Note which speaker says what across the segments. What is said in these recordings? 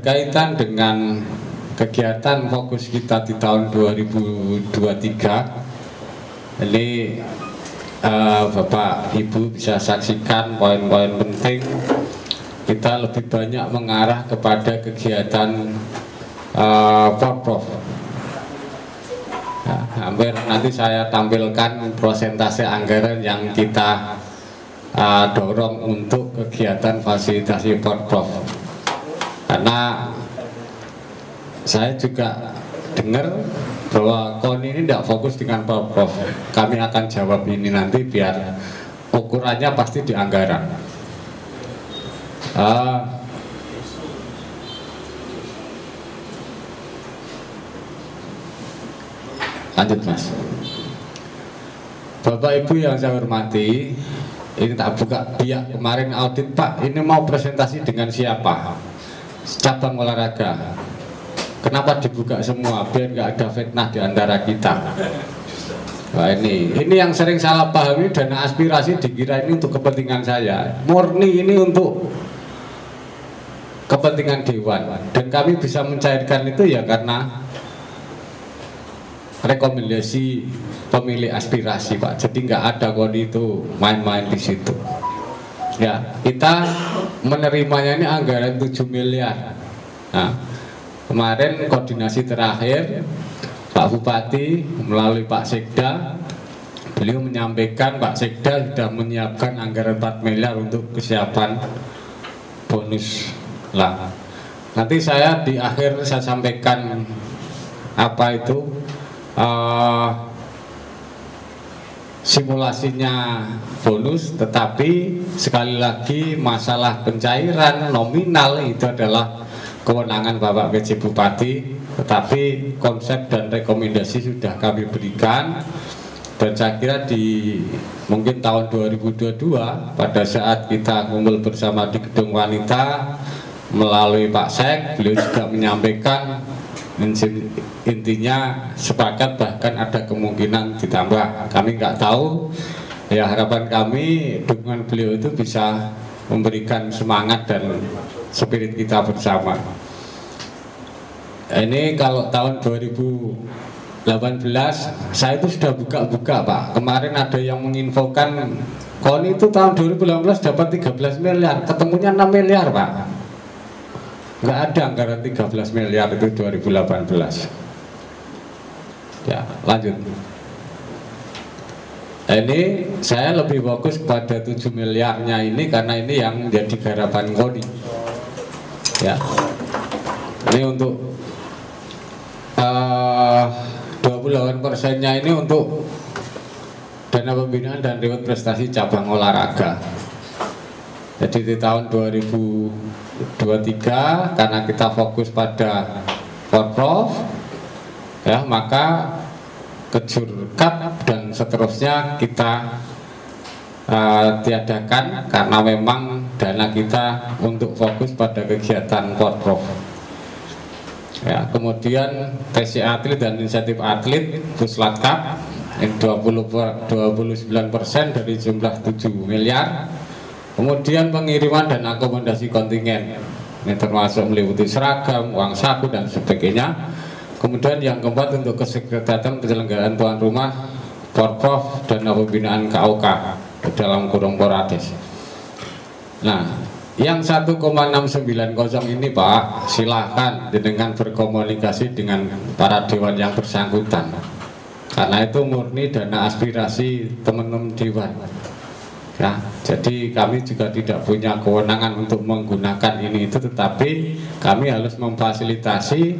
Speaker 1: berkaitan dengan kegiatan fokus kita di tahun 2023 ini, Bapak Ibu bisa saksikan poin-poin penting. Kita lebih banyak mengarah kepada kegiatan Porprov. Hampir nanti saya tampilkan persentase anggaran yang kita dorong untuk kegiatan fasilitasi Porprov. Karena saya juga dengar bahwa KONI ini tidak fokus dengan Porprov. Kami akan jawab ini nanti biar ukurannya pasti di anggaran. Lanjut Mas. Bapak Ibu yang saya hormati, ini tak buka biak kemarin audit Pak, ini mau presentasi dengan siapa? Cabang olahraga. Kenapa dibuka semua biar nggak ada fitnah di antara kita? Nah, ini yang sering salah pahami, dana aspirasi dikira ini untuk kepentingan saya. Murni ini untuk kepentingan dewan, dan kami bisa mencairkan itu ya karena rekomendasi pemilih aspirasi Pak. Jadi nggak ada KONI itu main-main di situ. Ya, kita menerimanya ini anggaran 7 miliar. Nah, kemarin koordinasi terakhir Pak Bupati melalui Pak Sekda, beliau menyampaikan Pak Sekda sudah menyiapkan anggaran 4 miliar untuk kesiapan bonus lah. Nanti saya di akhir saya sampaikan apa itu simulasinya bonus, tetapi sekali lagi masalah pencairan nominal itu adalah kewenangan Bapak PJ Bupati, tetapi konsep dan rekomendasi sudah kami berikan. Dan saya kira di mungkin tahun 2022 pada saat kita kumpul bersama di Gedung Wanita melalui Pak Sek, beliau juga menyampaikan intinya sepakat, bahkan ada kemungkinan ditambah. Kami nggak tahu, ya harapan kami dukungan beliau itu bisa memberikan semangat dan spirit kita bersama. Ini kalau tahun 2018 saya itu sudah buka-buka Pak. Kemarin ada yang menginfokan KONI itu tahun 2018 dapat 13 miliar, ketemunya 6 miliar Pak. Nggak ada anggaran 13 miliar itu 2018. Ya, lanjut. Ini saya lebih fokus pada 7 miliarnya ini karena ini yang jadi garapan KONI. Ya, ini untuk 28%-nya ini untuk dana pembinaan dan reward prestasi cabang olahraga. Jadi di tahun 2023 karena kita fokus pada Porprov, ya maka kejurkat dan seterusnya kita tiadakan karena memang dana kita untuk fokus pada kegiatan Porprov. Ya, kemudian TC atlet dan insentif atlet Puslatkap 29% dari jumlah 7 miliar. Kemudian pengiriman dan akomodasi kontingen, ini termasuk meliputi seragam, uang saku dan sebagainya. Kemudian yang keempat untuk kesekretariatan penyelenggaraan tuan rumah Porprov dan pembinaan KOK dalam kurung Porades. Nah, yang 1,690 ini Pak, silahkan dengan berkomunikasi dengan para dewan yang bersangkutan, karena itu murni dana aspirasi teman-teman dewan. Ya, jadi kami juga tidak punya kewenangan untuk menggunakan ini itu, tetapi kami harus memfasilitasi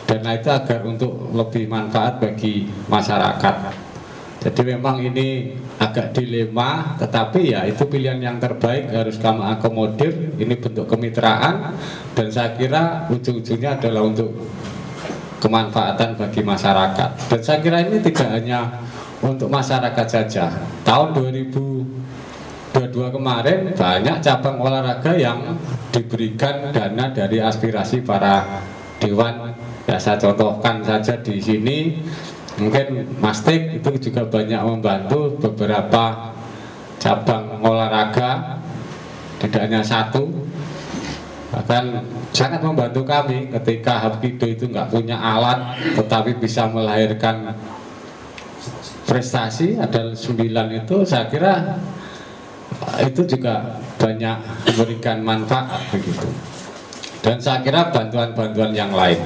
Speaker 1: dana itu agar untuk lebih manfaat bagi masyarakat. Jadi memang ini agak dilema, tetapi ya itu pilihan yang terbaik, harus kami akomodir. Ini bentuk kemitraan dan saya kira ujung-ujungnya adalah untuk kemanfaatan bagi masyarakat. Dan saya kira ini tidak hanya untuk masyarakat saja. Tahun 2022 kemarin banyak cabang olahraga yang diberikan dana dari aspirasi para dewan. Ya, saya contohkan saja di sini, mungkin Mastik itu juga banyak membantu beberapa cabang olahraga, tidak hanya satu. Bahkan sangat membantu kami ketika Hapkido itu nggak punya alat tetapi bisa melahirkan prestasi ada 9 itu, saya kira itu juga banyak memberikan manfaat begitu. Dan saya kira bantuan-bantuan yang lain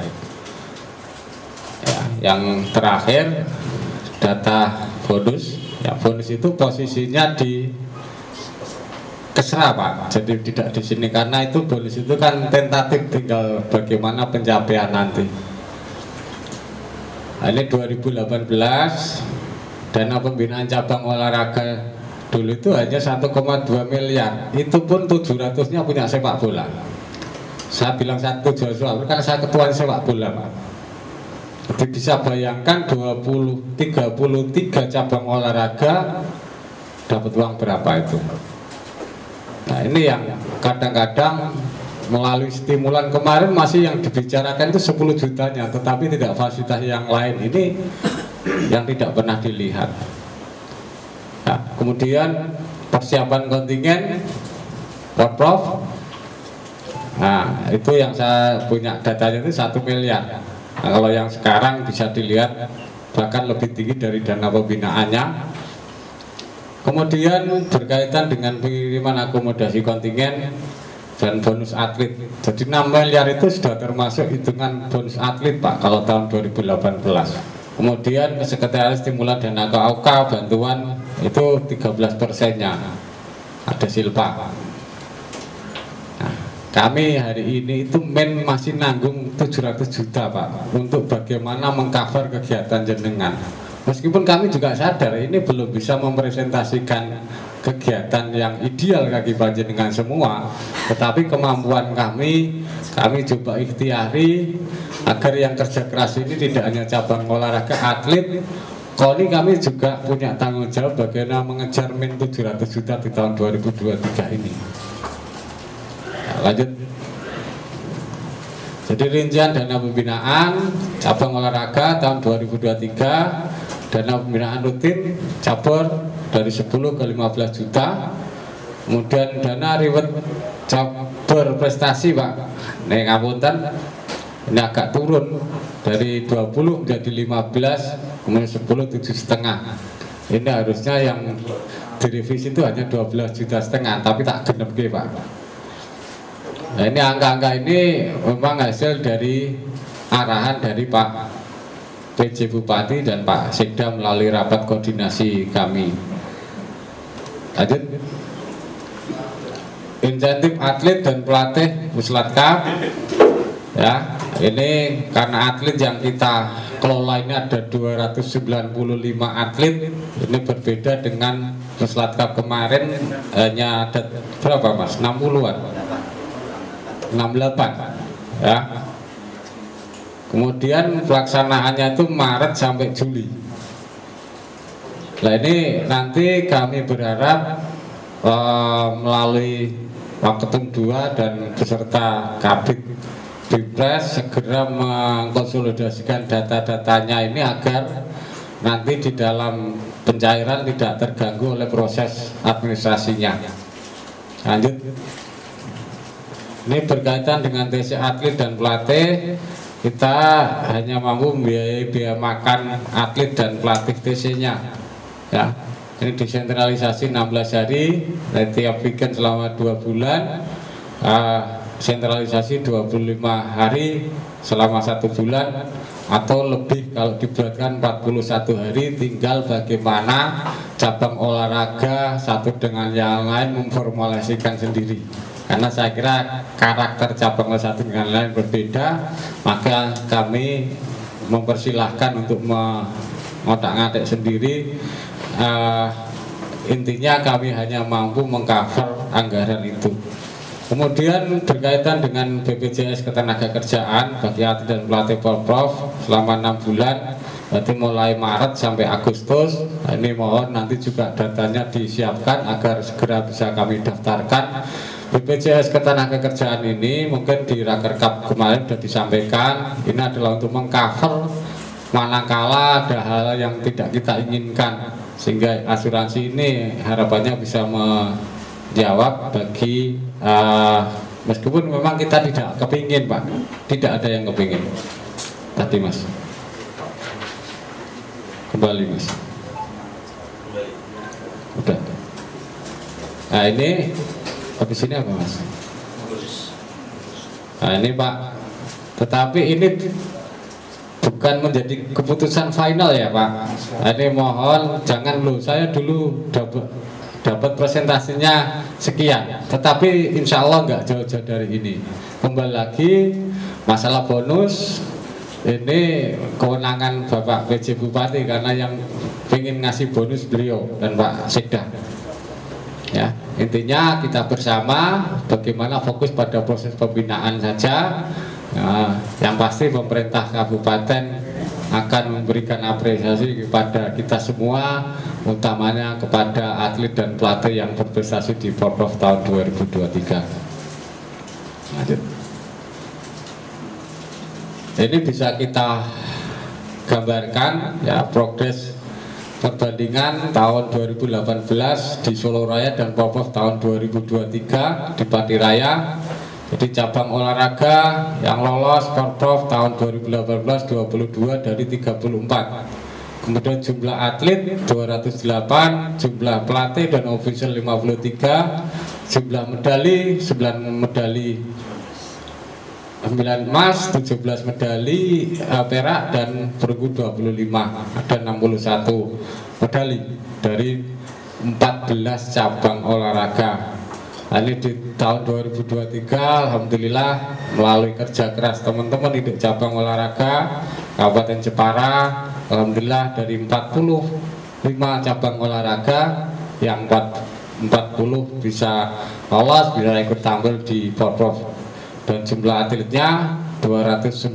Speaker 1: ya, yang terakhir data bonus ya, bonus itu posisinya di Kesra Pak, jadi tidak di sini karena itu bonus itu kan tentatif, tinggal bagaimana pencapaian nanti. Nah, ini 2018 dana pembinaan cabang olahraga dulu itu hanya 1,2 miliar, itu pun 700-nya punya sepak bola. Saya bilang 700 karena saya ketua sepak bola Pak. Jadi bisa bayangkan 33 cabang olahraga dapat uang berapa itu. Nah ini yang kadang-kadang melalui stimulan kemarin masih yang dibicarakan itu 10 jutanya, tetapi tidak fasilitas yang lain ini yang tidak pernah dilihat. Nah, kemudian persiapan kontingen Porprov, nah itu yang saya punya datanya itu 1 miliar. Nah, kalau yang sekarang bisa dilihat bahkan lebih tinggi dari dana pembinaannya. Kemudian berkaitan dengan pengiriman akomodasi kontingen dan bonus atlet. Jadi 6 miliar itu sudah termasuk hitungan bonus atlet Pak kalau tahun 2018. Kemudian sekretariat stimulan dana KAUK bantuan itu 13%-nya ada silpa. Nah, kami hari ini itu masih nanggung 700 juta Pak untuk bagaimana mengcover kegiatan jenengan. Meskipun kami juga sadar ini belum bisa mempresentasikan kegiatan yang ideal bagi panjenengan semua, tetapi kemampuan kami coba ikhtiari agar yang kerja keras ini tidak hanya cabang olahraga atlet, kali kami juga punya tanggung jawab bagaimana mengejar min 700 juta di tahun 2023 ini. Nah, lanjut. Jadi rincian dana pembinaan cabang olahraga tahun 2023, dana pembinaan rutin cabur dari 10 ke 15 juta. Kemudian dana reward cabur prestasi Pak, nih ngapunten ini agak turun dari 20 menjadi 15, kemudian 10 7,5. Ini harusnya yang direvisi itu hanya 12,5 juta, tapi tak genep Pak. Nah ini angka-angka ini memang hasil dari arahan dari Pak PJ Bupati dan Pak Sekda melalui rapat koordinasi kami. Lanjut. Insentif atlet dan pelatih Puslatkap ya, ini karena atlet yang kita kelola ini ada 295 atlet, ini berbeda dengan Puslatkap kemarin hanya ada berapa Mas? 60-an 68 ya. Kemudian pelaksanaannya itu Maret sampai Juli. Nah ini nanti kami berharap melalui Waketum 2 dan beserta Kabid Bipres segera mengkonsolidasikan data-datanya ini agar nanti di dalam pencairan tidak terganggu oleh proses administrasinya. Lanjut. Ini berkaitan dengan TC atlet dan pelatih, kita hanya mampu membiayai biaya makan atlet dan pelatih TC-nya. Ya, ini desentralisasi 16 hari, tiap weekend selama 2 bulan, sentralisasi 25 hari selama 1 bulan, atau lebih kalau dibuatkan 41 hari. Tinggal bagaimana cabang olahraga satu dengan yang lain memformulasikan sendiri. Karena saya kira karakter cabang satu dengan lain berbeda, maka kami mempersilahkan untuk mengotak-ngatik sendiri. Intinya kami hanya mampu mengcover anggaran itu. Kemudian berkaitan dengan BPJS Ketenagakerjaan bagi atlet dan pelatih Porprov selama 6 bulan, berarti mulai Maret sampai Agustus. Ini mohon nanti juga datanya disiapkan agar segera bisa kami daftarkan. BPJS Ketenagakerjaan ini mungkin di Rakerkap kemarin sudah disampaikan, ini adalah untuk mengcover manakala ada hal yang tidak kita inginkan, sehingga asuransi ini harapannya bisa menjawab bagi Meskipun memang kita tidak kepingin Pak, tidak ada yang kepingin. Tadi Mas, kembali Mas. Udah. Nah ini habis ini apa Mas? Nah ini Pak, tetapi ini bukan menjadi keputusan final ya Pak. Nah, ini mohon jangan lu, saya dulu dapat presentasinya sekian, tetapi insya Allah nggak jauh-jauh dari ini. Kembali lagi masalah bonus ini kewenangan Bapak PJ Bupati, karena yang ingin ngasih bonus beliau dan Pak Sekda. Ya, intinya kita bersama bagaimana fokus pada proses pembinaan saja. Nah, yang pasti pemerintah kabupaten akan memberikan apresiasi kepada kita semua, utamanya kepada atlet dan pelatih yang berprestasi di Porprov tahun 2023. Lanjut. Ini bisa kita gambarkan ya progres perbandingan tahun 2018 di Solo Raya dan Porprov tahun 2023 di Pati Raya. Jadi cabang olahraga yang lolos Porprov tahun 2018 22 dari 34. Kemudian jumlah atlet 208, jumlah pelatih dan official 53, jumlah medali 9 medali 9 emas, 17 medali perak dan perunggu 25, ada 61 medali dari 14 cabang olahraga. Ini di tahun 2023 Alhamdulillah melalui kerja keras teman-teman di cabang olahraga Kabupaten Jepara, Alhamdulillah dari 45 cabang olahraga yang 40 bisa lolos, bisa ikut tampil di Porprov, dan jumlah atletnya 295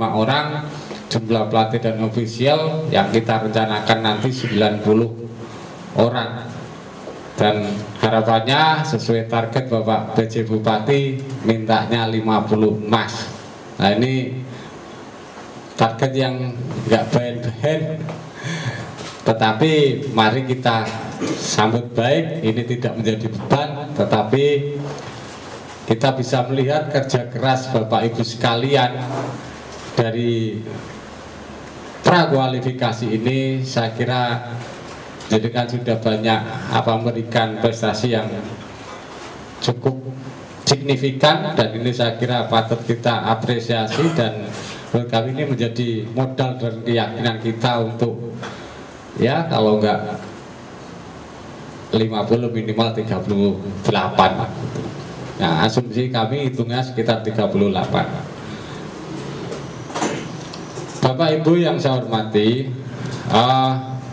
Speaker 1: orang, jumlah pelatih dan ofisial yang kita rencanakan nanti 90 orang. Dan harapannya sesuai target Bapak PJ Bupati mintanya 50 emas. Nah ini target yang nggak baik-baik, tetapi mari kita sambut baik. Ini tidak menjadi beban, tetapi kita bisa melihat kerja keras Bapak Ibu sekalian dari prakualifikasi ini. Saya kira jadi kan sudah banyak memberikan prestasi yang cukup signifikan, dan ini saya kira patut kita apresiasi, dan menurut kami ini menjadi modal dan keyakinan kita untuk ya kalau enggak 50 minimal 38. Nah asumsi kami hitungnya sekitar 38. Bapak Ibu yang saya hormati,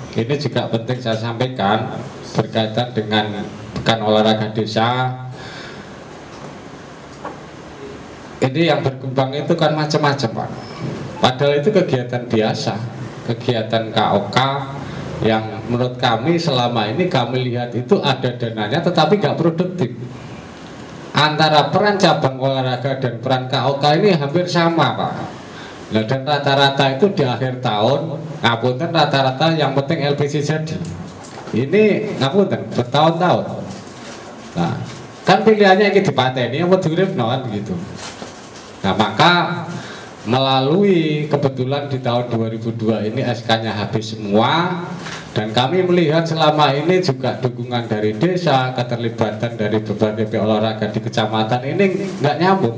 Speaker 1: ini juga penting saya sampaikan berkaitan dengan Pekan Olahraga Desa. Ini yang berkembang itu kan macam-macam Pak. Padahal itu kegiatan biasa, kegiatan KOK yang menurut kami selama ini kami lihat itu ada dananya tetapi nggak produktif. Antara peran cabang olahraga dan peran KOK ini hampir sama Pak. Nah, dan rata-rata itu di akhir tahun, ngapunten rata-rata yang penting LPC jadi. Ini ngapunten bertahun-tahun. Nah, kan pilihannya ini dipateni apa durip kan gitu. Nah, maka melalui kebetulan di tahun 2002 ini SK-nya habis semua, dan kami melihat selama ini juga dukungan dari desa, keterlibatan dari berbagai olahraga di kecamatan ini nggak nyambung.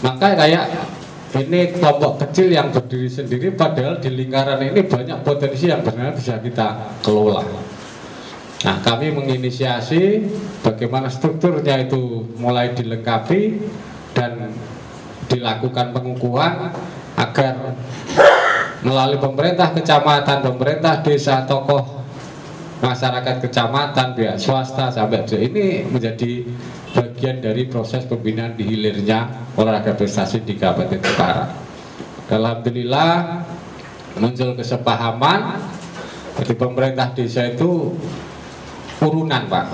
Speaker 1: Maka kayak ini kelompok kecil yang berdiri sendiri, padahal di lingkaran ini banyak potensi yang benar bisa kita kelola. Nah, kami menginisiasi bagaimana strukturnya itu mulai dilengkapi dan dilakukan pengukuhan agar melalui pemerintah kecamatan, pemerintah desa, tokoh masyarakat kecamatan, pihak swasta sampai ini menjadi bagian dari proses pembinaan di hilirnya olahraga prestasi di Kabupaten Jepara. Alhamdulillah muncul kesepahaman dari pemerintah desa itu urunan Pak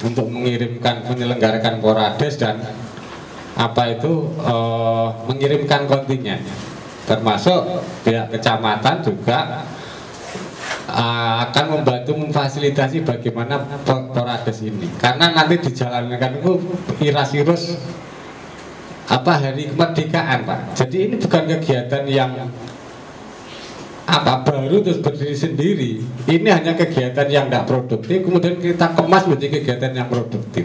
Speaker 1: untuk mengirimkan menyelenggarakan Porades dan mengirimkan kontingen, termasuk pihak kecamatan juga akan membantu memfasilitasi bagaimana Porades ini, karena nanti dijalankan itu iras-irus hari kemerdekaan, Pak. Jadi ini bukan kegiatan yang baru terus berdiri sendiri. Ini hanya kegiatan yang tidak produktif, kemudian kita kemas menjadi kegiatan yang produktif.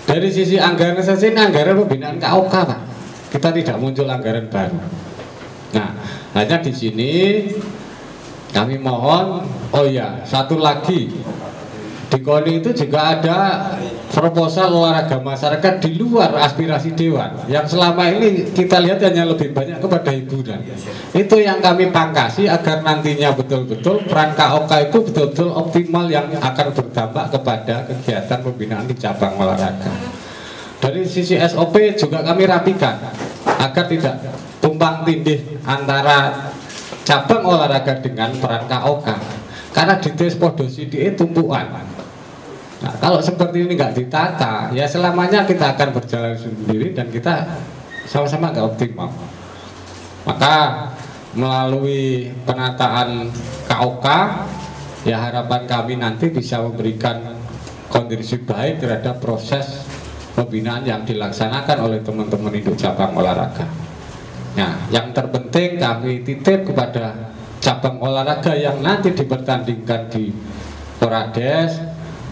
Speaker 1: Dari sisi anggaran saja, ini anggaran pembinaan KOK, Pak. Kita tidak muncul anggaran baru. Nah, hanya di sini kami mohon, satu lagi, di KONI itu juga ada proposal olahraga masyarakat di luar aspirasi dewan, yang selama ini kita lihat hanya lebih banyak kepada hiburan. Itu yang kami pangkasi agar nantinya betul-betul peran KOK itu betul-betul optimal, yang akan berdampak kepada kegiatan pembinaan di cabang olahraga. Dari sisi SOP juga kami rapikan agar tidak tumpang tindih antara cabang olahraga dengan peran KOK, karena di podo sidik tumpuan. Nah, kalau seperti ini nggak ditata, ya selamanya kita akan berjalan sendiri dan kita sama-sama nggak optimal. Maka melalui penataan KOK, ya harapan kami nanti bisa memberikan kontribusi baik terhadap proses pembinaan yang dilaksanakan oleh teman-teman induk cabang olahraga. Nah, yang terpenting kami titip kepada cabang olahraga yang nanti dipertandingkan di Porades,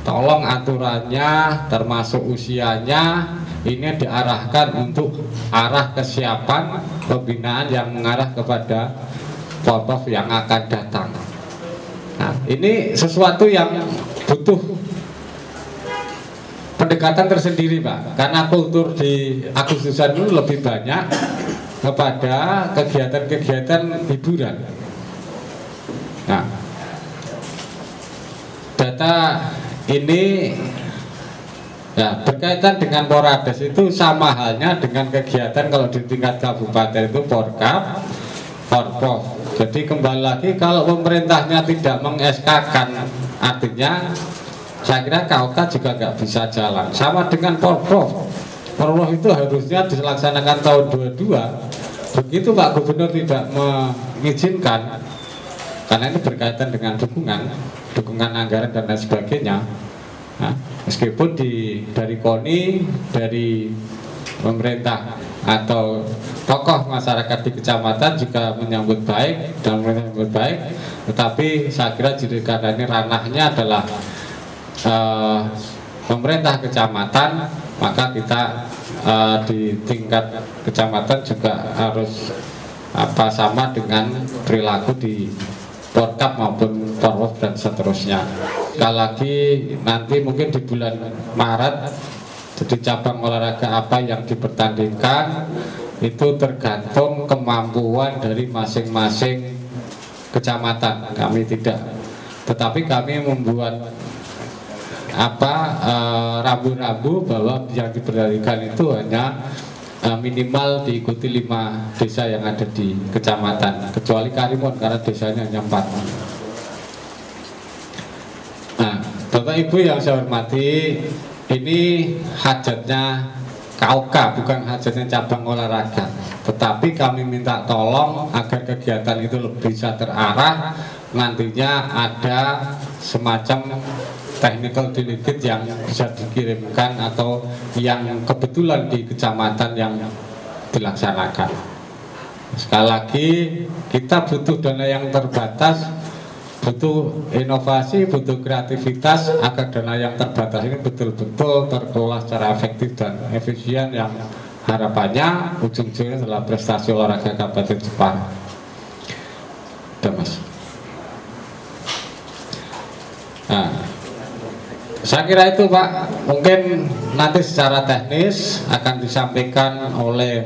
Speaker 1: tolong aturannya termasuk usianya ini diarahkan untuk arah kesiapan pembinaan yang mengarah kepada Porprov yang akan datang. Nah, ini sesuatu yang butuh pendekatan tersendiri, Pak, karena kultur di Agustusan itu lebih banyak kepada kegiatan-kegiatan hiburan. Nah, data ini ya berkaitan dengan Porades itu sama halnya dengan kegiatan kalau di tingkat kabupaten itu Porkap, Porprov. Jadi kembali lagi, kalau pemerintahnya tidak meng-SK-kan, artinya saya kira KOK juga nggak bisa jalan. Sama dengan Porprov. Porprov itu harusnya dilaksanakan tahun 22. Begitu Pak Gubernur tidak mengizinkan, karena ini berkaitan dengan dukungan anggaran dan lain sebagainya. Nah, meskipun dari KONI, dari pemerintah atau tokoh masyarakat di kecamatan juga menyambut baik dan menyambut baik, tetapi saya kira karena ini ranahnya adalah pemerintah kecamatan, maka kita di tingkat kecamatan juga harus sama dengan perilaku di Porkap maupun Porprov dan seterusnya. Sekali lagi nanti mungkin di bulan Maret, jadi cabang olahraga apa yang dipertandingkan itu tergantung kemampuan dari masing-masing kecamatan. Kami tidak, tetapi kami membuat rambu-rambu bahwa yang dipertandingkan itu hanya minimal diikuti 5 desa yang ada di kecamatan, kecuali Karimun karena desanya hanya 4. Nah, Bapak Ibu yang saya hormati, ini hajatnya KOK, bukan hajatnya cabang olahraga. Tetapi kami minta tolong agar kegiatan itu bisa terarah, nantinya ada semacam technical delegate yang bisa dikirimkan atau yang kebetulan di kecamatan yang dilaksanakan. Sekali lagi, kita butuh dana yang terbatas, butuh inovasi, butuh kreativitas agar dana yang terbatas ini betul-betul terkelola secara efektif dan efisien, yang harapannya ujung-ujungnya adalah prestasi olahraga Kabupaten Jepara. Mas. Nah, saya kira itu Pak, mungkin nanti secara teknis akan disampaikan oleh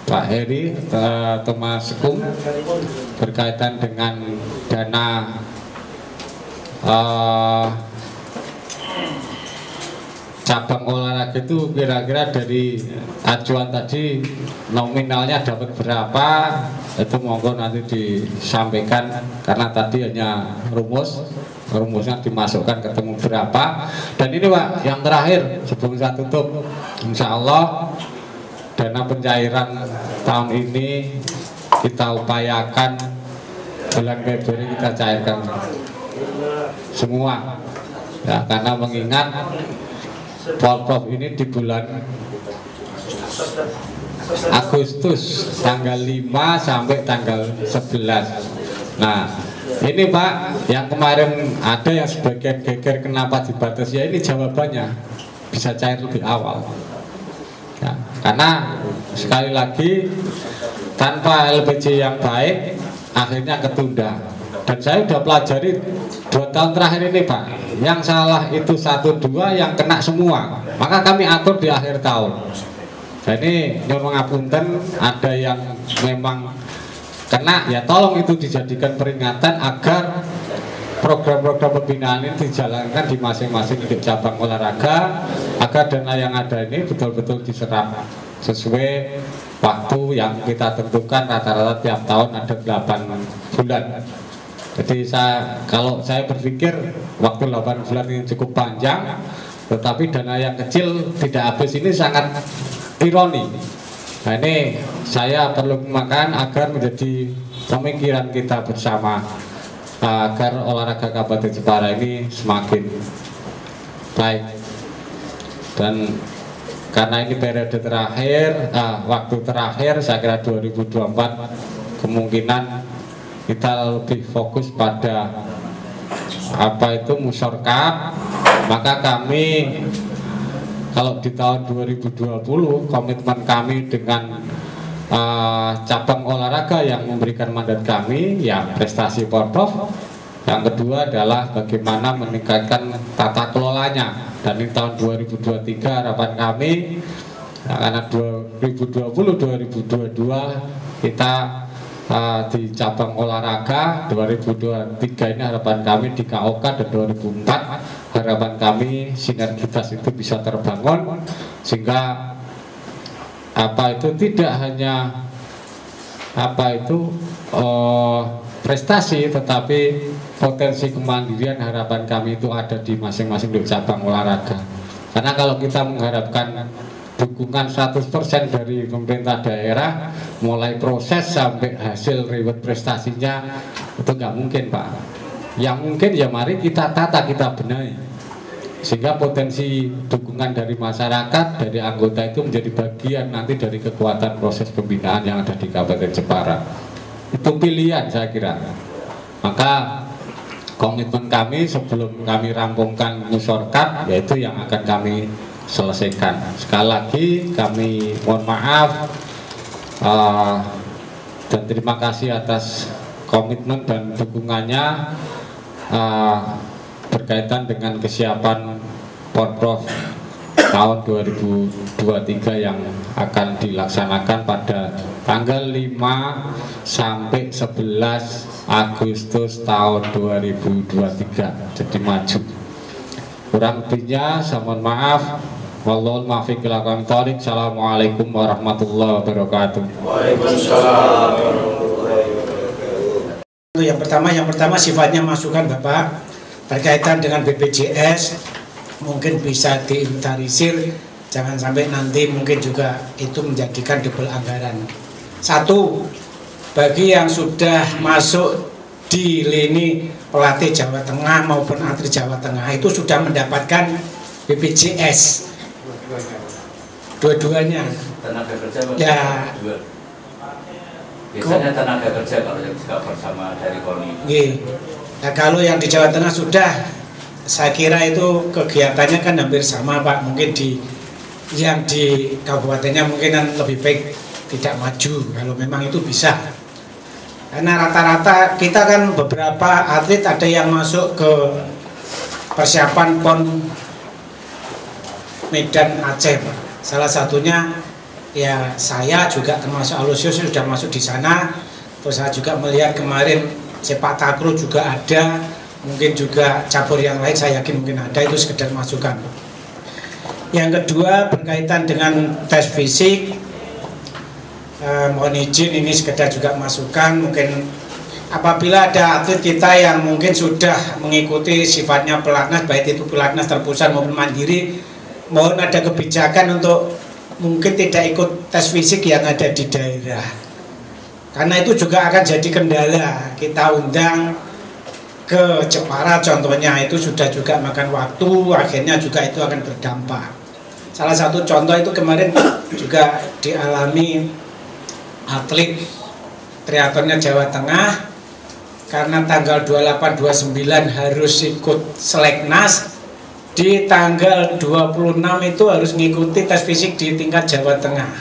Speaker 1: Pak Heri Thomas Kum berkaitan dengan dana cabang olahraga itu kira-kira dari acuan tadi nominalnya dapat berapa, itu monggo nanti disampaikan, karena tadi hanya rumusnya dimasukkan ketemu berapa. Dan ini Pak, yang terakhir sebelum saya tutup, insya Allah dana pencairan tahun ini kita upayakan bulan Februari kita cairkan semua ya, karena mengingat Porprov ini di bulan Agustus tanggal 5 sampai tanggal 11. Nah ini Pak, yang kemarin ada yang sebagian geger kenapa dibatasi, ya ini jawabannya bisa cair lebih awal ya, karena sekali lagi tanpa LPG yang baik akhirnya ketunda. Dan saya sudah pelajari 2 tahun terakhir ini Pak, yang salah itu 1-2, yang kena semua, maka kami atur di akhir tahun. Jadi nyuwun ngapunten, ada yang memang kena ya tolong itu dijadikan peringatan agar program-program pembinaan ini dijalankan di masing-masing unit cabang olahraga, agar dana yang ada ini betul-betul diserap sesuai waktu yang kita tentukan, rata-rata tiap tahun ada 8 bulan. Jadi kalau saya berpikir waktu 8 bulan ini cukup panjang, tetapi dana yang kecil tidak habis, ini sangat ironi. Nah ini saya perlu makan agar menjadi pemikiran kita bersama, agar olahraga Kabupaten Jepara ini semakin baik. Dan karena ini periode terakhir, waktu terakhir, saya kira 2024 kemungkinan kita lebih fokus pada Musyorkap. Maka kami kalau di tahun 2020 komitmen kami dengan cabang olahraga yang memberikan mandat kami ya prestasi Porprov. Yang kedua adalah bagaimana meningkatkan tata kelolanya. Dan di tahun 2023 harapan kami karena 2020-2022 kita di cabang olahraga, 2023 ini harapan kami di KOK, dan 2004 harapan kami sinergitas itu bisa terbangun sehingga tidak hanya prestasi, tetapi potensi kemandirian harapan kami itu ada di masing-masing cabang olahraga. Karena kalau kita mengharapkan dukungan 100% dari pemerintah daerah, mulai proses sampai hasil reward prestasinya, itu nggak mungkin Pak. Yang mungkin ya mari kita tata, kita benahi, sehingga potensi dukungan dari masyarakat, dari anggota itu menjadi bagian nanti dari kekuatan proses pembinaan yang ada di Kabupaten Jepara. Itu pilihan saya kira. Maka komitmen kami sebelum kami rampungkan Musyorkap, yaitu yang akan kami selesaikan. Sekali lagi kami mohon maaf dan terima kasih atas komitmen dan dukungannya berkaitan dengan kesiapan Porprov tahun 2023 yang akan dilaksanakan pada tanggal 5 sampai 11 Agustus tahun 2023. Jadi maju. Kurang lebihnya saya mohon maaf. Wallahul muwaffiq ila aqwamit thoriq. Assalamualaikum warahmatullahi wabarakatuh.
Speaker 2: Waalaikumsalam. Yang pertama sifatnya masukan Bapak berkaitan dengan BPJS, mungkin bisa diinventarisir, jangan sampai nanti mungkin juga itu menjadikan double anggaran. Satu, bagi yang sudah masuk di lini pelatih Jawa Tengah maupun atlet Jawa Tengah itu sudah mendapatkan BPJS dua-duanya.
Speaker 3: Tenaga kerja
Speaker 2: ya
Speaker 3: biasanya tenaga kerja kalau yang juga bersama dari KONI.
Speaker 2: Nah, kalau yang di Jawa Tengah sudah, saya kira itu kegiatannya kan hampir sama Pak. Mungkin yang di kabupatennya mungkin lebih baik tidak maju kalau memang itu bisa. Karena rata-rata kita kan beberapa atlet ada yang masuk ke persiapan PON Medan Aceh Pak. Salah satunya ya saya juga termasuk Alusius sudah masuk di sana. Terus saya juga melihat kemarin sepak takraw juga ada, mungkin juga cabur yang lain saya yakin mungkin ada, itu sekedar masukan. Yang kedua berkaitan dengan tes fisik, mohon izin ini sekedar juga masukan. Mungkin apabila ada atlet kita yang mungkin sudah mengikuti sifatnya pelatnas, baik itu pelatnas terpusat maupun mandiri, mohon ada kebijakan untuk mungkin tidak ikut tes fisik yang ada di daerah. karena itu juga akan jadi kendala. Kita undang ke Jepara contohnya, itu sudah juga makan waktu, akhirnya juga itu akan berdampak. Salah satu contoh itu kemarin juga dialami atlet triathlonnya Jawa Tengah, karena tanggal 28-29 harus ikut seleknas, di tanggal 26 itu harus mengikuti tes fisik di tingkat Jawa Tengah.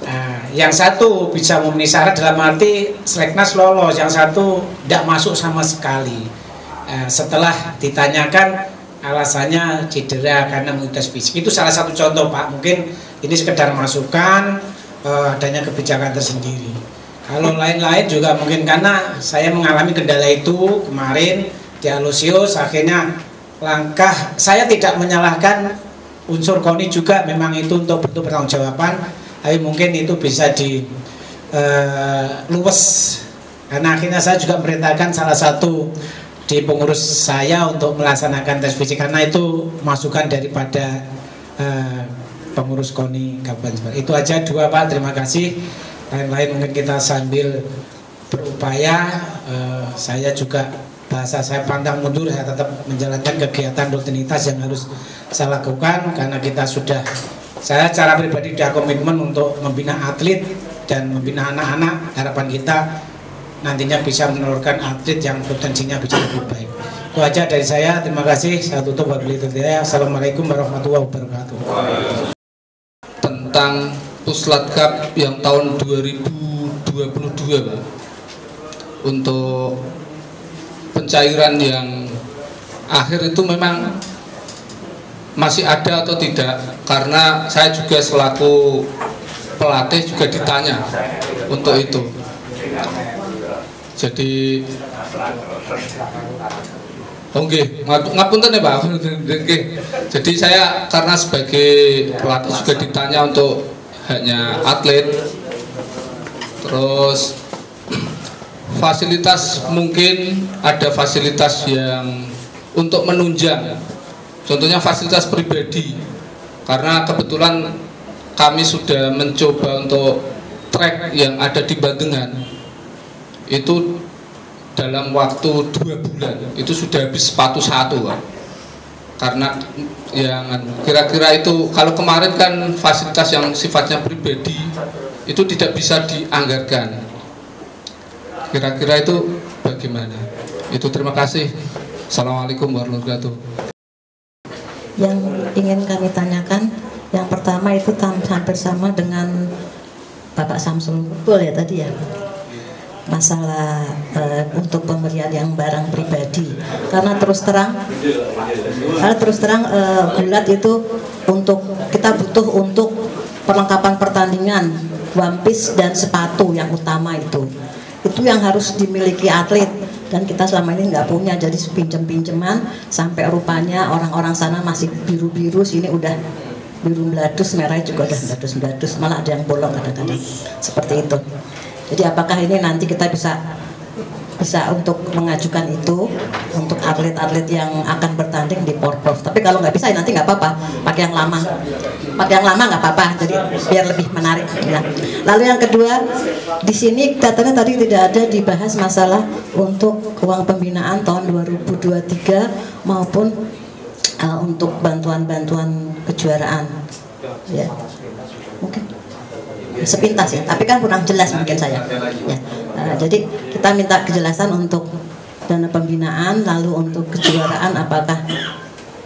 Speaker 2: Nah, yang satu bisa memenuhi syarat dalam arti seleknas lolos, yang satu tidak masuk sama sekali. Setelah ditanyakan alasannya cedera karena mengikuti tes fisik. Itu salah satu contoh Pak, mungkin ini sekedar masukan adanya kebijakan tersendiri. Kalau lain-lain juga mungkin karena saya mengalami kendala itu kemarin di Alusius, akhirnya langkah saya tidak menyalahkan unsur KONI juga, memang itu untuk bentuk pertanggungjawaban, tapi mungkin itu bisa di luwes, karena akhirnya saya juga memerintahkan salah satu di pengurus saya untuk melaksanakan tes fisik, karena itu masukan daripada pengurus KONI Kabupaten. Itu aja dua Pak, terima kasih. Lain-lain mungkin kita sambil berupaya, saya juga bahasa saya pantang mundur, saya tetap menjalankan kegiatan rutinitas yang harus saya lakukan, karena kita sudah, saya secara pribadi sudah komitmen untuk membina atlet dan membina anak-anak. Harapan kita nantinya bisa menelurkan atlet yang potensinya bisa lebih baik. Itu aja dari saya, terima kasih. Saya tutup wabillahi taufiq. Assalamualaikum warahmatullahi wabarakatuh.
Speaker 4: Tentang Puslat Cup yang tahun 2022 Pak, untuk pencairan yang akhir itu memang masih ada atau tidak, karena saya juga selaku pelatih juga ditanya untuk itu. Jadi ngapunten ya Pak. Jadi saya karena sebagai pelatih juga ditanya untuk hanya atlet, terus fasilitas, mungkin ada fasilitas yang untuk menunjang, contohnya fasilitas pribadi, karena kebetulan kami sudah mencoba untuk trek yang ada di Bandengan itu dalam waktu 2 bulan itu sudah habis sepatu satu Pak. Karena yang kira-kira itu, kalau kemarin kan fasilitas yang sifatnya pribadi itu tidak bisa dianggarkan, kira-kira itu bagaimana? Itu terima kasih. Assalamualaikum warahmatullahi wabarakatuh.
Speaker 5: Yang ingin kami tanyakan, yang pertama itu hampir sama dengan Bapak Samsul, betul ya tadi ya, masalah untuk pemberian yang barang pribadi, karena terus terang gulat itu untuk kita butuh untuk perlengkapan pertandingan, wampis dan sepatu yang utama itu yang harus dimiliki atlet, dan kita selama ini nggak punya, jadi pinjem-pinjeman sampai rupanya orang-orang sana masih biru-biru, sini udah biru meladus, merah juga udah meladus, malah ada yang bolong kadang-kadang seperti itu. Jadi apakah ini nanti kita bisa untuk mengajukan itu untuk atlet-atlet yang akan bertanding di Porprov. Tapi kalau nggak bisa ya nanti nggak apa-apa, pakai yang lama nggak apa-apa. Jadi biar lebih menarik. Ya. Lalu yang kedua, di sini katanya tadi tidak ada dibahas masalah untuk uang pembinaan tahun 2023 maupun untuk bantuan-bantuan kejuaraan. Ya, mungkin sepintas ya, tapi kan kurang jelas mungkin saya ya. Jadi kita minta kejelasan untuk dana pembinaan, lalu untuk kejuaraan apakah,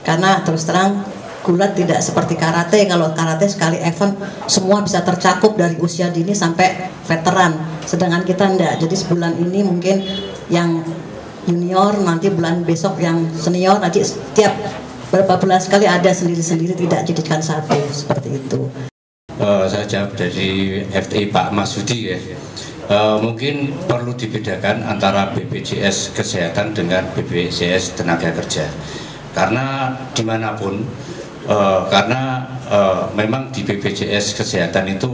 Speaker 5: karena terus terang gulat tidak seperti karate. Kalau karate sekali event semua bisa tercakup dari usia dini sampai veteran, sedangkan kita enggak. Jadi sebulan ini mungkin yang junior, nanti bulan besok yang senior, nanti setiap berapa bulan sekali ada sendiri-sendiri, tidak jadikan satu seperti itu.
Speaker 6: Saya jawab dari FTI Pak Masudi ya. Mungkin perlu dibedakan antara BPJS Kesehatan dengan BPJS Tenaga Kerja, karena dimanapun memang di BPJS Kesehatan itu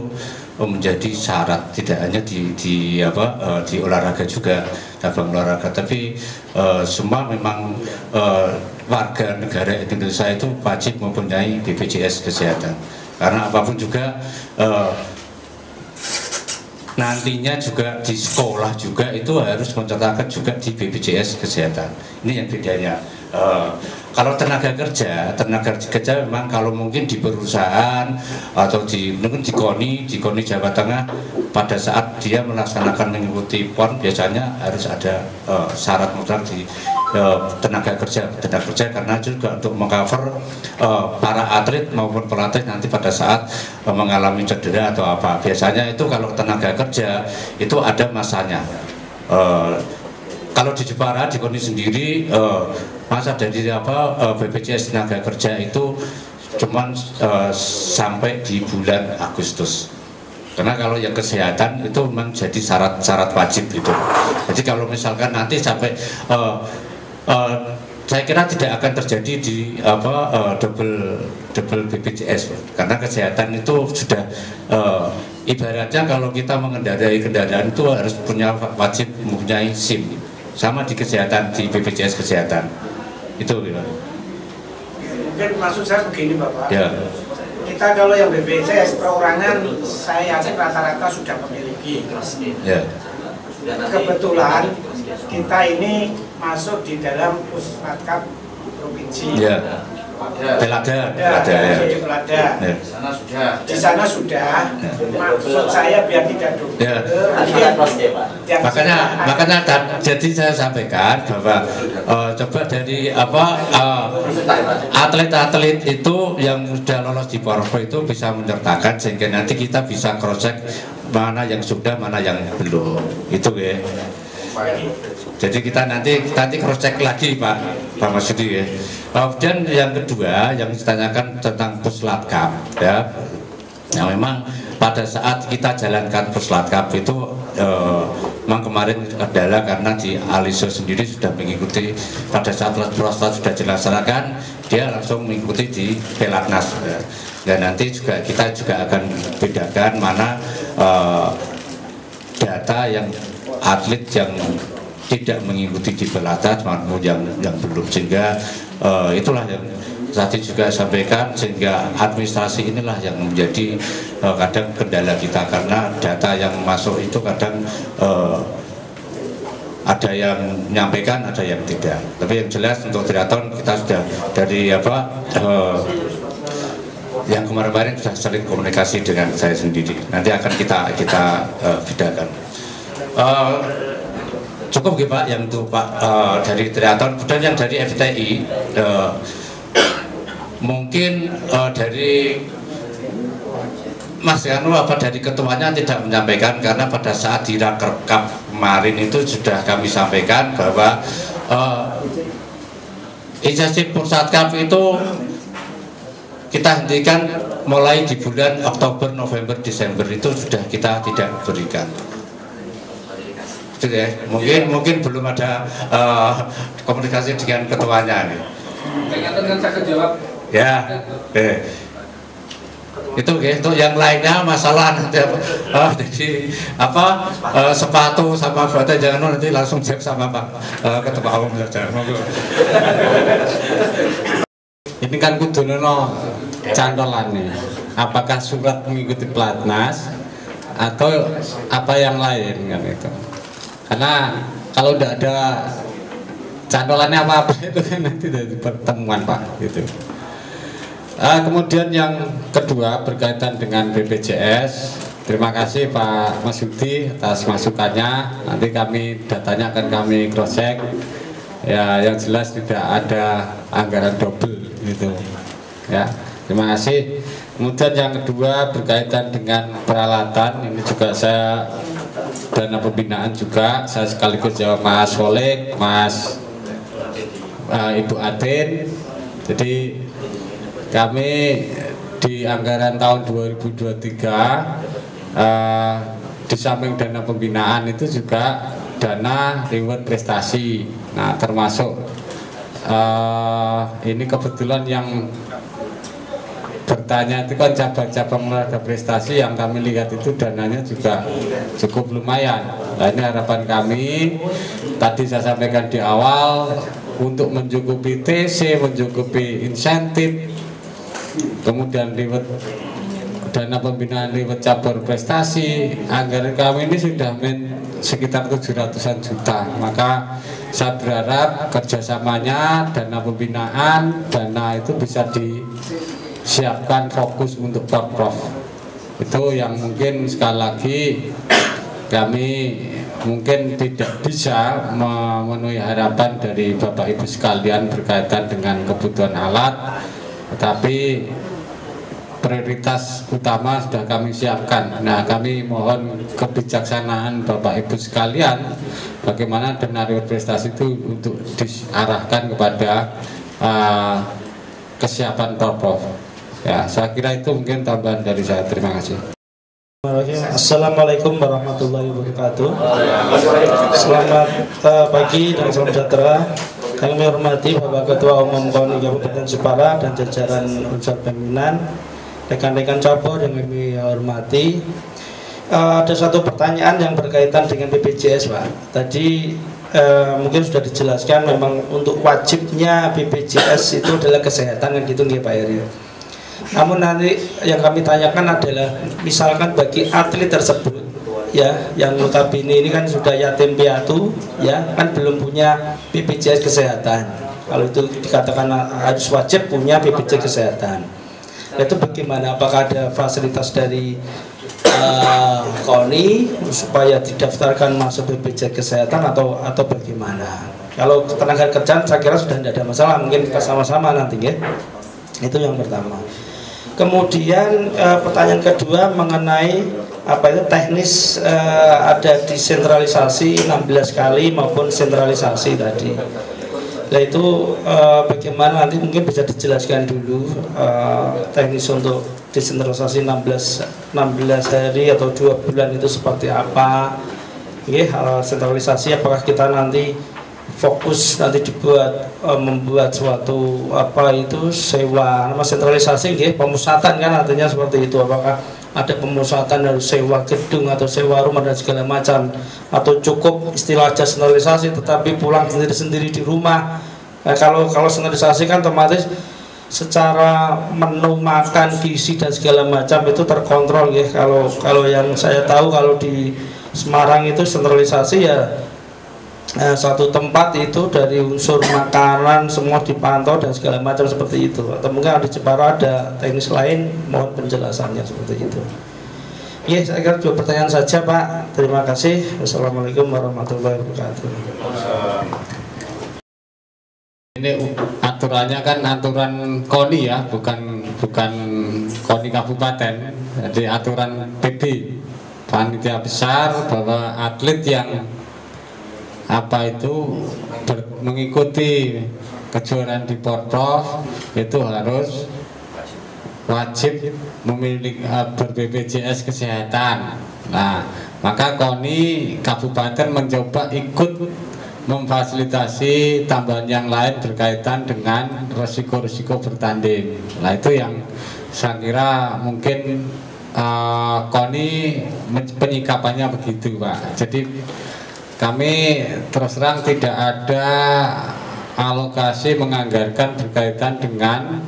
Speaker 6: menjadi syarat, tidak hanya di olahraga juga, cabang olahraga, tapi semua memang warga negara Indonesia itu wajib mempunyai BPJS Kesehatan. Karena apapun juga nantinya juga di sekolah juga itu harus mencatatkan juga di BPJS Kesehatan. Ini yang bedanya. Kalau tenaga kerja memang kalau mungkin di perusahaan atau mungkin di KONI Jawa Tengah pada saat dia melaksanakan mengikuti PON biasanya harus ada syarat mutlak di tenaga kerja karena juga untuk mengcover para atlet maupun pelatih nanti pada saat mengalami cedera atau apa. Biasanya itu kalau tenaga kerja itu ada masanya. Kalau di Jepara di KONI sendiri masa dari BPJS tenaga kerja itu cuman sampai di bulan Agustus. Karena kalau yang kesehatan itu memang jadi syarat wajib itu. Jadi kalau misalkan nanti sampai saya kira tidak akan terjadi di double BPJS karena kesehatan itu sudah ibaratnya kalau kita mengendarai kendaraan itu harus wajib mempunyai SIM. Sama di kesehatan, di BPJS Kesehatan itu ya.
Speaker 2: Mungkin maksud saya begini Bapak
Speaker 6: Ya.
Speaker 2: Kita kalau yang BPJS perorangan saya yakin rata-rata sudah memiliki
Speaker 6: Ya.
Speaker 2: Kebetulan kita ini masuk di dalam Puslapkap Provinsi
Speaker 6: Ya. Pelada
Speaker 2: ya.
Speaker 6: Ya.
Speaker 2: Di Pelada.
Speaker 6: Ya.
Speaker 2: Di sana sudah. Maksud saya biar tidak double.
Speaker 6: Ya. Makanya jadi saya sampaikan bahwa coba dari atlet-atlet itu yang sudah lolos di Porpro itu bisa menyertakan sehingga nanti kita bisa cross check mana yang sudah mana yang belum itu ya. Jadi kita nanti cross check lagi Pak Masudi ya. Kemudian yang kedua yang ditanyakan tentang Puslapkap ya. Nah memang pada saat kita jalankan Puslapkap itu memang kemarin adalah karena di Alisio sendiri sudah mengikuti pada saat Puslapkap sudah dilaksanakan dia langsung mengikuti di Pelatnas ya. Dan nanti kita juga akan bedakan mana data yang atlet yang tidak mengikuti di Pelatnas maupun yang belum sehingga itulah yang tadi juga sampaikan sehingga administrasi inilah yang menjadi kadang kendala kita karena data yang masuk itu kadang ada yang menyampaikan ada yang tidak. Tapi yang jelas untuk triathlon kita sudah dari yang kemarin-kemarin sudah sering komunikasi dengan saya sendiri. Nanti akan kita bedakan. Cukup ya Pak yang itu Pak dari triathlon. Kemudian yang dari FTI mungkin dari Mas Yanu dari ketuanya tidak menyampaikan karena pada saat di Rakerkap kemarin itu sudah kami sampaikan bahwa insentif Puslapkap itu kita hentikan mulai di bulan Oktober, November, Desember itu sudah kita tidak berikan. Ya, mungkin belum ada komunikasi dengan ketuanya nih.
Speaker 4: Dengan saya jawab.
Speaker 6: Ya, itu untuk yang lainnya masalah nanti jadi sepatu sama bata jangan nanti langsung cek sama Pak Ketua Umum saja.
Speaker 1: Ini kan kudunono cantolannya. Apakah surat mengikuti Pelatnas atau apa yang lain kan itu? Karena kalau tidak ada cantolannya apa-apa itu kan nanti dari pertemuan Pak gitu. Kemudian yang kedua berkaitan dengan BPJS. Terima kasih Pak Masudi atas masukannya. Nanti datanya akan kami cross check. Ya, yang jelas tidak ada anggaran double gitu. Ya, terima kasih. Kemudian yang kedua berkaitan dengan peralatan. Ini juga saya dana pembinaan juga saya sekaligus jawab Mas Solek, Ibu Atin. Jadi kami di anggaran tahun 2023 di samping dana pembinaan itu juga dana reward prestasi. Nah termasuk ini kebetulan yang bertanya itu kan cabang-cabang olahraga prestasi yang kami lihat itu dananya juga cukup lumayan. Nah ini harapan kami tadi saya sampaikan di awal untuk mencukupi TC, mencukupi insentif, kemudian reward dana pembinaan lewat cabur prestasi, anggaran kami ini sudah sekitar 700-an juta. Maka saya berharap kerjasamanya, dana pembinaan, dana itu bisa disiapkan fokus untuk Porprov. Itu yang mungkin sekali lagi kami mungkin tidak bisa memenuhi harapan dari Bapak Ibu sekalian berkaitan dengan kebutuhan alat, tetapi prioritas utama sudah kami siapkan. Nah, kami mohon kebijaksanaan Bapak Ibu sekalian bagaimana dana reward prestasi itu untuk diarahkan kepada kesiapan Porprov. Ya, saya kira itu mungkin tambahan dari saya. Terima kasih.
Speaker 7: Assalamualaikum warahmatullahi wabarakatuh. Selamat pagi dan salam sejahtera. Kami hormati Bapak Ketua Umum KONI Kabupaten Jepara dan jajaran unsur pimpinan, rekan-rekan cabur yang kami hormati. Ada satu pertanyaan yang berkaitan dengan BPJS, Pak. Tadi mungkin sudah dijelaskan memang untuk wajibnya BPJS itu adalah kesehatan kan gitu nggih Pak Heri. Namun nanti yang kami tanyakan adalah misalkan bagi atlet tersebut ya yang notabene ini kan sudah yatim piatu ya kan belum punya BPJS kesehatan. Kalau itu dikatakan harus wajib punya BPJS kesehatan. Itu bagaimana? Apakah ada fasilitas dari KONI supaya didaftarkan masuk BPJS kesehatan atau bagaimana? Kalau tenaga kerjaan saya kira sudah tidak ada masalah, mungkin kita sama-sama nanti ya. Itu yang pertama. Kemudian pertanyaan kedua mengenai apa itu teknis ada desentralisasi 16 kali maupun sentralisasi tadi. Nah itu bagaimana nanti mungkin bisa dijelaskan dulu teknis untuk desentralisasi 16 hari atau 2 bulan itu seperti apa. Sentralisasi apakah kita nanti fokus nanti membuat suatu apa itu sewa nama sentralisasi pemusatan kan artinya seperti itu, apakah ada pemusatan harus sewa gedung atau sewa rumah dan segala macam, atau cukup istilah aja sentralisasi tetapi pulang sendiri-sendiri di rumah. Nah, kalau sentralisasi kan otomatis secara menu makan gizi dan segala macam itu terkontrol ya. Kalau yang saya tahu kalau di Semarang itu sentralisasi ya satu tempat itu dari unsur makanan semua dipantau dan segala macam seperti itu. Atau mungkin di Jepara ada teknis lain, mohon penjelasannya seperti itu. Ya, saya kira 2 pertanyaan saja Pak. Terima kasih. Wassalamualaikum warahmatullahi wabarakatuh.
Speaker 1: Ini aturannya kan aturan KONI ya, bukan KONI kabupaten. Jadi aturan PD panitia besar bahwa atlet yang mengikuti kejuaraan di Porprov itu harus wajib memiliki ber-BPJS kesehatan. Nah, maka KONI kabupaten mencoba ikut memfasilitasi tambahan yang lain berkaitan dengan resiko-resiko bertanding. Nah, itu yang saya kira mungkin KONI penyikapannya begitu Pak. Jadi kami terus terang tidak ada alokasi menganggarkan berkaitan dengan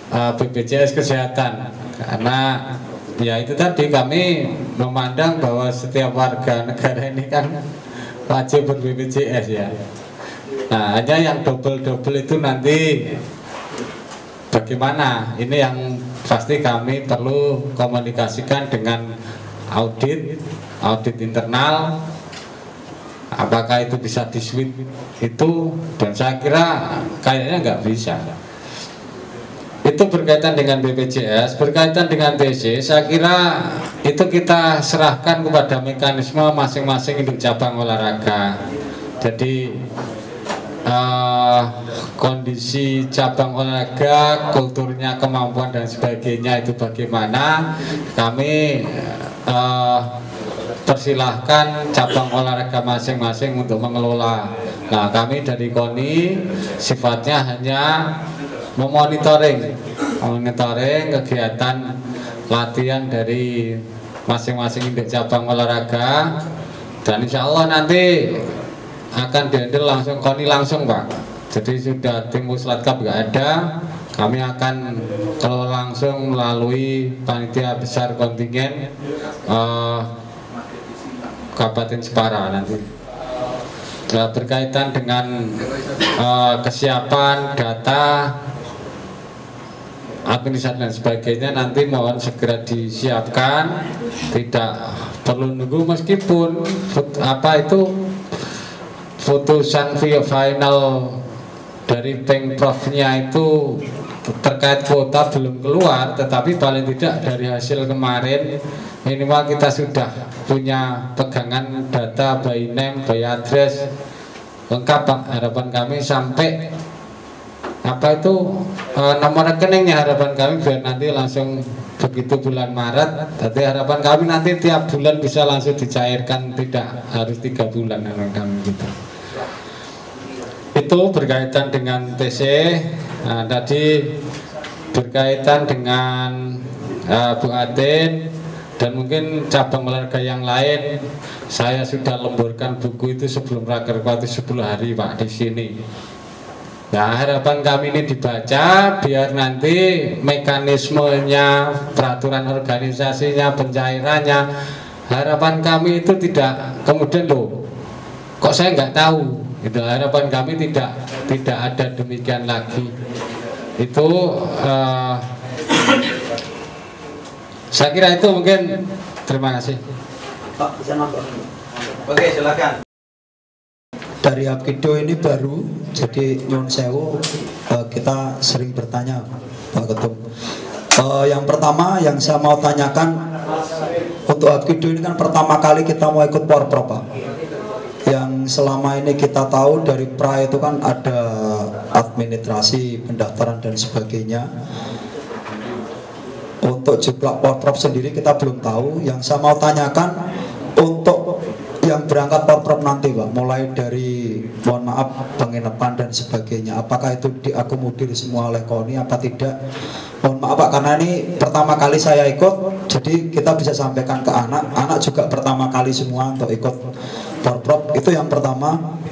Speaker 1: BPJS kesehatan, karena ya itu tadi kami memandang bahwa setiap warga negara ini kan wajib ber-BPJS ya. Nah, hanya yang double-double itu nanti bagaimana, ini yang pasti kami perlu komunikasikan dengan audit internal, apakah itu bisa diswit itu, dan saya kira kayaknya nggak bisa. Itu berkaitan dengan BPJS. Berkaitan dengan TC, saya kira itu kita serahkan kepada mekanisme masing-masing induk cabang olahraga. Jadi kondisi cabang olahraga, kulturnya, kemampuan dan sebagainya itu bagaimana, kami persilahkan cabang olahraga masing-masing untuk mengelola. Nah, kami dari KONI sifatnya hanya memonitoring kegiatan latihan dari masing-masing induk cabang olahraga, dan insya Allah nanti akan dihandle langsung KONI langsung Pak. Jadi sudah tim Puslat Cup nggak ada, kami akan langsung melalui panitia besar kontingen Kabupaten Jepara nanti. Berkaitan dengan kesiapan data, administrasi dan sebagainya nanti mohon segera disiapkan, tidak perlu nunggu meskipun putusan final dari Pengprov-nya itu terkait kuota belum keluar, tetapi paling tidak dari hasil kemarin minimal kita sudah punya pegangan data by name, by address lengkap Pak. Harapan kami sampai nomor rekeningnya, harapan kami biar nanti langsung begitu bulan Maret. Jadi harapan kami nanti tiap bulan bisa langsung dicairkan, tidak harus 3 bulan harapan kami gitu. Itu berkaitan dengan TC. Nah, tadi berkaitan dengan Bu Atin dan mungkin cabang olahraga yang lain, saya sudah lemburkan buku itu sebelum Rakerwati 10 hari Pak di sini. Nah, harapan kami ini dibaca biar nanti mekanismenya, peraturan organisasinya, pencairannya, harapan kami itu tidak kemudian kok saya nggak tahu. Itu harapan kami tidak ada demikian lagi. Itu saya kira itu mungkin. Terima kasih.
Speaker 8: Pak, bisa nambah? Oke, silakan.
Speaker 9: Dari Apkido ini baru, jadi nyun sewu, kita sering bertanya Pak Ketum. Yang pertama yang saya mau tanyakan, untuk Apkido ini kan pertama kali kita mau ikut Porprov Pak. Yang selama ini kita tahu dari PRA itu kan ada administrasi, pendaftaran dan sebagainya. Untuk jumlah Porprov sendiri kita belum tahu. Yang saya mau tanyakan, untuk yang berangkat Porprov nanti Pak, mulai dari mohon maaf penginapan dan sebagainya, apakah itu diakomodir semua oleh KONI apa tidak? Mohon maaf Pak, karena ini pertama kali saya ikut, jadi kita bisa sampaikan ke anak juga pertama kali semua untuk ikut Porprov. Itu yang pertama.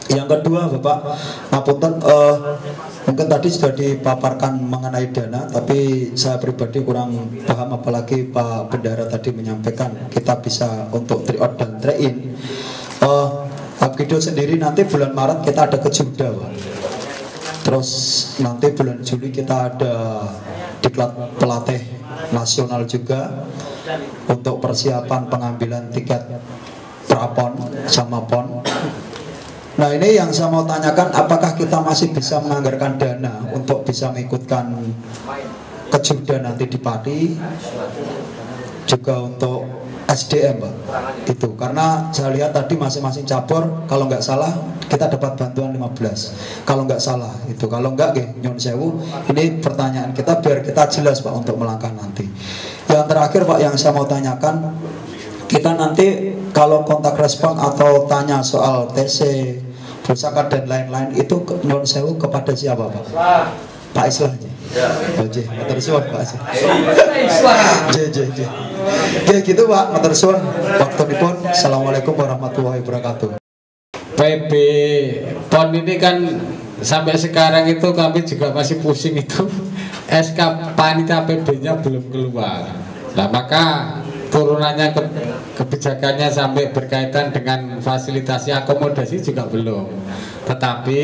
Speaker 9: Yang kedua Bapak, ngapunten, mungkin tadi sudah dipaparkan mengenai dana, tapi saya pribadi kurang paham, apalagi Pak Bendara tadi menyampaikan kita bisa untuk try out dan try in. Apkido sendiri nanti bulan Maret kita ada ke Juda Pak. Terus nanti bulan Juli kita ada diklat pelatih nasional juga untuk persiapan pengambilan tiket prapon sama pon. Nah, ini yang saya mau tanyakan, apakah kita masih bisa menganggarkan dana untuk bisa mengikutkan kejuda nanti di Pati, juga untuk SDM Pak, itu karena saya lihat tadi masing-masing cabur kalau nggak salah kita dapat bantuan 15, kalau nggak salah itu, kalau nggak nyun sewu, ini pertanyaan kita biar kita jelas Pak untuk melangkah nanti. Yang terakhir Pak yang saya mau tanyakan, kita nanti kalau kontak respon atau tanya soal TC, pusaka dan lain-lain itu nyun sewu kepada siapa Pak? Pak Islahnya. Oke, matur suwun Pak Islah. Oke, gitu Pak, matur suwun. Waktunipun. Assalamualaikum warahmatullahi wabarakatuh.
Speaker 1: PB PON ini kan sampai sekarang itu kami juga masih pusing itu. SK panitia PB-nya belum keluar. Nah, maka turunannya kebijakannya sampai berkaitan dengan fasilitasi akomodasi juga belum. Tetapi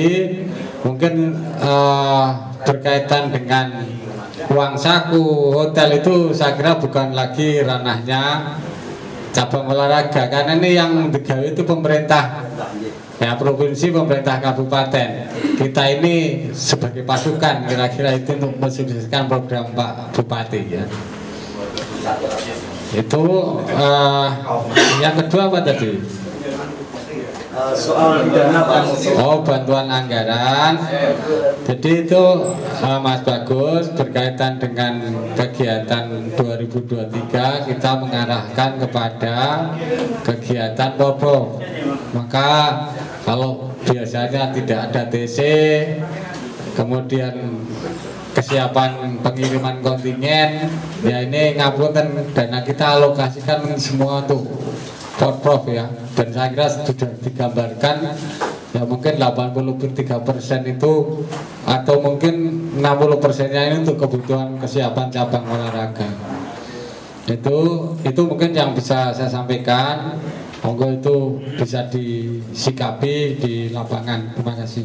Speaker 1: mungkin berkaitan dengan uang saku hotel itu saya kira bukan lagi ranahnya cabang olahraga, karena ini yang digawe itu pemerintah ya provinsi, pemerintah kabupaten. Kita ini sebagai pasukan kira-kira itu untuk mensukseskan program Pak Bupati ya. Itu yang kedua apa tadi?
Speaker 8: Soal dana Pak.
Speaker 1: Oh, bantuan anggaran. Jadi itu Mas Bagus berkaitan dengan kegiatan 2023 kita mengarahkan kepada kegiatan Porprov. Maka kalau biasanya tidak ada TC, kemudian kesiapan pengiriman kontingen, ya ini ngapunten dana kita alokasikan semua untuk Porprov ya. Dan saya kira sudah digambarkan ya, mungkin 83% itu atau mungkin 60% 60%-nya ini untuk kebutuhan kesiapan cabang olahraga. Itu mungkin yang bisa saya sampaikan. Monggo itu bisa disikapi di lapangan. Terima kasih.